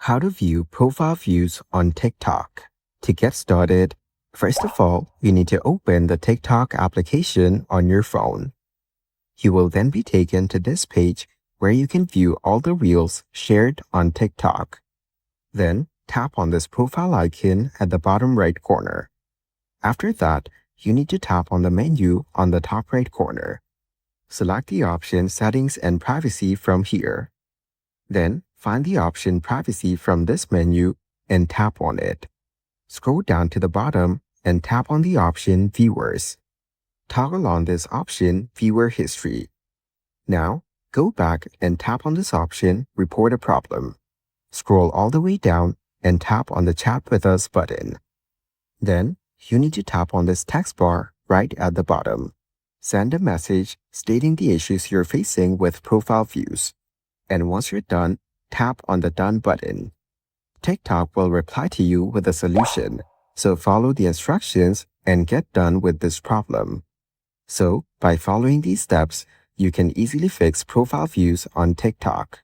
How to view profile views on TikTok. To get started, first of all, you need to open the TikTok application on your phone. You will then be taken to this page where you can view all the reels shared on TikTok. Then, tap on this profile icon at the bottom right corner. After that, you need to tap on the menu on the top right corner. Select the option Settings and Privacy from here. Then, find the option Privacy from this menu and tap on it. Scroll down to the bottom and tap on the option Viewers. Toggle on this option Viewer History. Now, go back and tap on this option Report a Problem. Scroll all the way down and tap on the Chat with Us button. Then, you need to tap on this text bar right at the bottom. Send a message stating the issues you're facing with profile views. And once you're done, tap on the Done button. TikTok will reply to you with a solution, so follow the instructions and get done with this problem. So, by following these steps, you can easily fix profile views on TikTok.